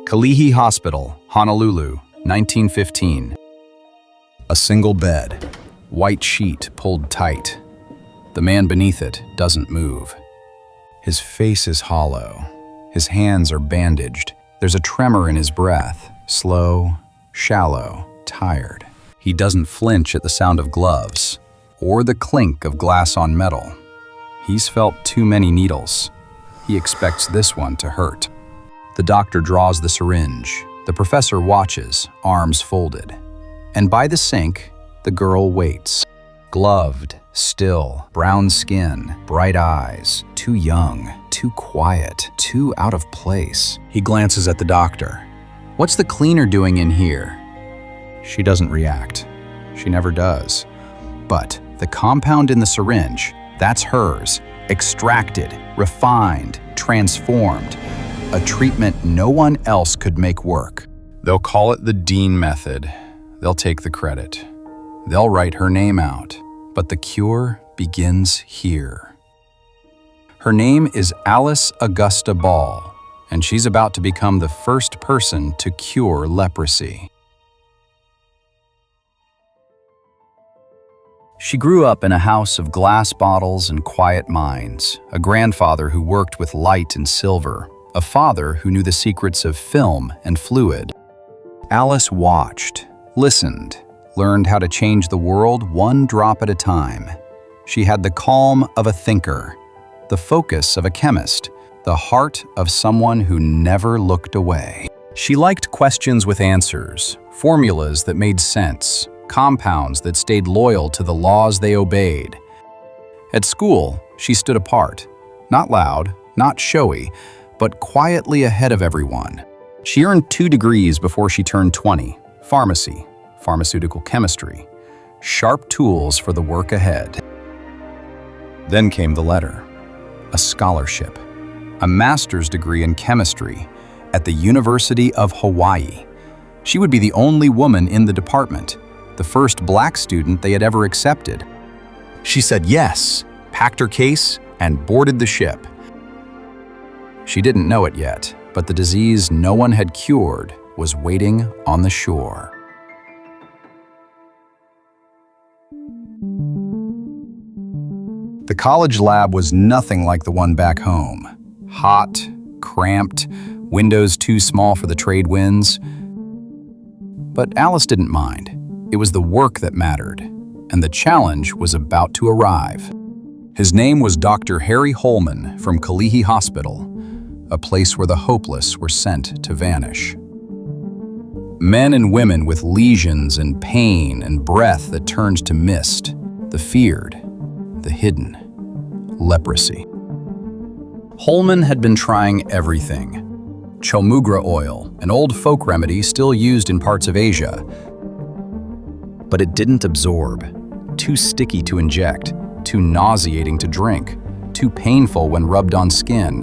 Kalihi Hospital, Honolulu, 1915. A single bed, white sheet pulled tight. The man beneath it doesn't move. His face is hollow. His hands are bandaged. There's a tremor in his breath, slow, shallow, tired. He doesn't flinch at the sound of gloves or the clink of glass on metal. He's felt too many needles. He expects this one to hurt. The doctor draws the syringe. The professor watches, arms folded. And by the sink, the girl waits. Gloved, still, brown skin, bright eyes, too young, too quiet, too out of place. He glances at the doctor. "What's the cleaner doing in here?" She doesn't react. She never does. But the compound in the syringe, that's hers. Extracted, refined, transformed. A treatment no one else could make work. They'll call it the Dean method. They'll take the credit. They'll write her name out. But the cure begins here. Her name is Alice Augusta Ball, and she's about to become the first person to cure leprosy. She grew up in a house of glass bottles and quiet minds, a grandfather who worked with light and silver, a father who knew the secrets of film and fluid. Alice watched, listened, learned how to change the world one drop at a time. She had the calm of a thinker, the focus of a chemist, the heart of someone who never looked away. She liked questions with answers, formulas that made sense, compounds that stayed loyal to the laws they obeyed. At school, she stood apart, not loud, not showy, but quietly ahead of everyone. She earned 2 degrees before she turned 20, pharmacy, pharmaceutical chemistry, sharp tools for the work ahead. Then came the letter, a scholarship, a master's degree in chemistry at the University of Hawaii. She would be the only woman in the department, the first black student they had ever accepted. She said yes, packed her case, and boarded the ship. She didn't know it yet, but the disease no one had cured was waiting on the shore. The college lab was nothing like the one back home. Hot, cramped, windows too small for the trade winds. But Alice didn't mind. It was the work that mattered, and the challenge was about to arrive. His name was Dr. Harry Holman from Kalihi Hospital, a place where the hopeless were sent to vanish. Men and women with lesions and pain and breath that turned to mist, the feared, the hidden, leprosy. Holman had been trying everything. Chaulmoogra oil, an old folk remedy still used in parts of Asia. But it didn't absorb. Too sticky to inject, too nauseating to drink, too painful when rubbed on skin.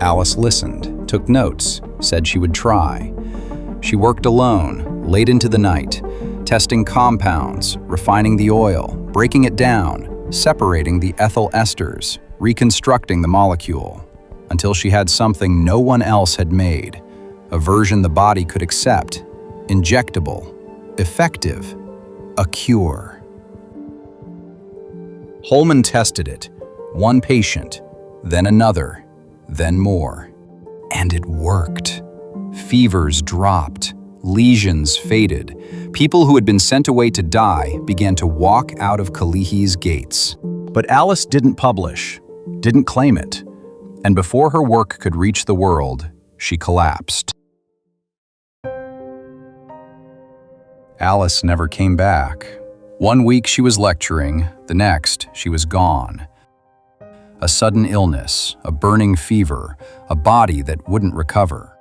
Alice listened, took notes, said she would try. She worked alone, late into the night, testing compounds, refining the oil, breaking it down, separating the ethyl esters, reconstructing the molecule, until she had something no one else had made, a version the body could accept, injectable, effective, a cure. Holman tested it, one patient, then another, then more. And it worked. Fevers dropped, lesions faded. People who had been sent away to die began to walk out of Kalihi's gates. But Alice didn't publish, didn't claim it. And before her work could reach the world, she collapsed. Alice never came back. One week she was lecturing, the next she was gone. A sudden illness, a burning fever, a body that wouldn't recover.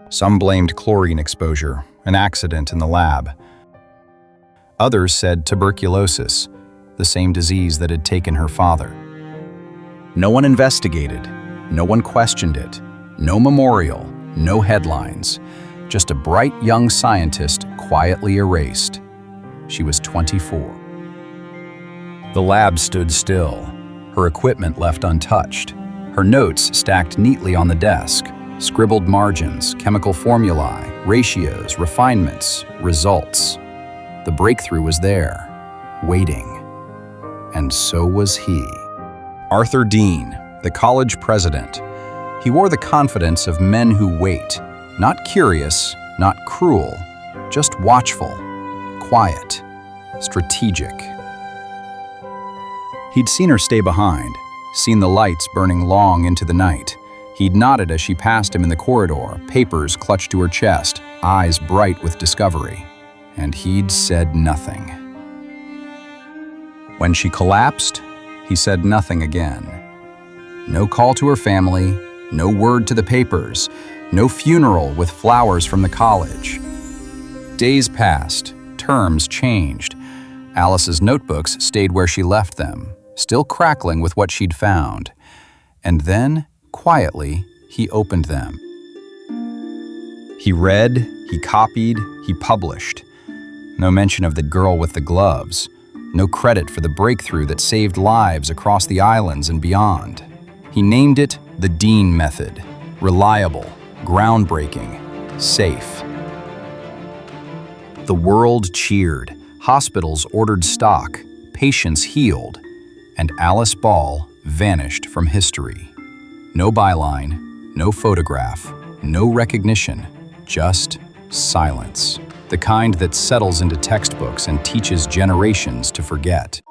Some blamed chlorine exposure, an accident in the lab. Others said tuberculosis, the same disease that had taken her father. No one investigated, no one questioned it, no memorial, no headlines, just a bright young scientist quietly erased. She was 24. The lab stood still, her equipment left untouched, her notes stacked neatly on the desk, Scribbled margins, chemical formulae, ratios, refinements, results. The breakthrough was there, waiting. And so was he. Arthur Dean, the college president. He wore the confidence of men who wait, not curious, not cruel, just watchful, quiet, strategic. He'd seen her stay behind, seen the lights burning long into the night. He'd nodded as she passed him in the corridor, papers clutched to her chest, eyes bright with discovery. And he'd said nothing. When she collapsed, he said nothing again. No call to her family, no word to the papers, no funeral with flowers from the college. Days passed, terms changed. Alice's notebooks stayed where she left them, still crackling with what she'd found. And then, quietly, he opened them. He read, he copied, he published. No mention of the girl with the gloves. No credit for the breakthrough that saved lives across the islands and beyond. He named it the Dean Method. Reliable, groundbreaking, safe. The world cheered. Hospitals ordered stock. Patients healed. And Alice Ball vanished from history. No byline, no photograph, no recognition, just silence. The kind that settles into textbooks and teaches generations to forget.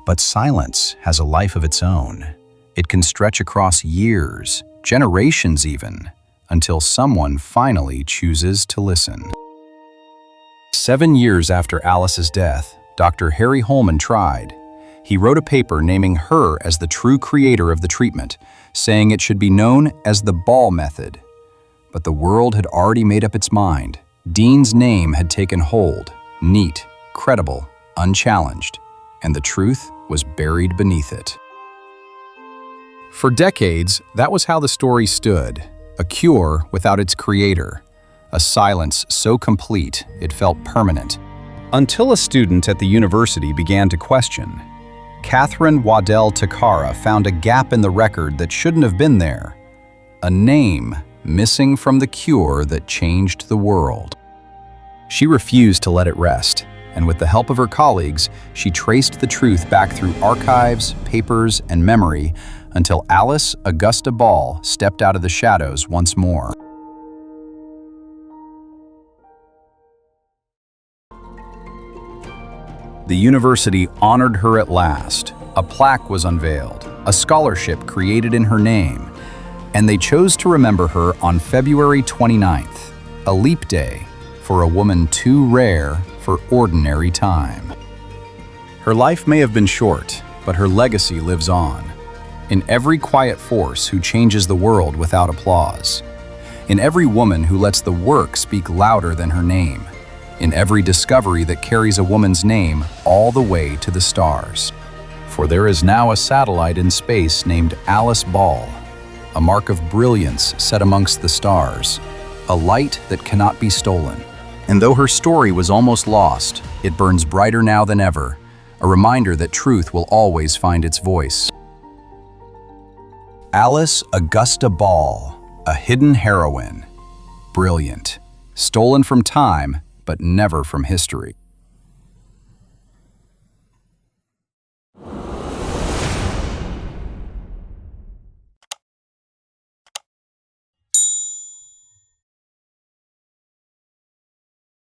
But silence has a life of its own. It can stretch across years, generations even, until someone finally chooses to listen. 7 years after Alice's death, Dr. Harry Holman tried. He wrote a paper naming her as the true creator of the treatment, saying it should be known as the Ball Method. But the world had already made up its mind. Dean's name had taken hold, neat, credible, unchallenged, and the truth was buried beneath it. For decades, that was how the story stood, a cure without its creator, a silence so complete it felt permanent. Until a student at the university began to question. Catherine Waddell Takara found a gap in the record that shouldn't have been there, a name missing from the cure that changed the world. She refused to let it rest, and with the help of her colleagues, she traced the truth back through archives, papers, and memory until Alice Augusta Ball stepped out of the shadows once more. The university honored her at last. A plaque was unveiled, a scholarship created in her name, and they chose to remember her on February 29th, a leap day for a woman too rare for ordinary time. Her life may have been short, but her legacy lives on. In every quiet force who changes the world without applause. In every woman who lets the work speak louder than her name. In every discovery that carries a woman's name all the way to the stars. For there is now a satellite in space named Alice Ball, a mark of brilliance set amongst the stars, a light that cannot be stolen. And though her story was almost lost, it burns brighter now than ever, a reminder that truth will always find its voice. Alice Augusta Ball, a hidden heroine. Brilliant. Stolen from time, but never from history.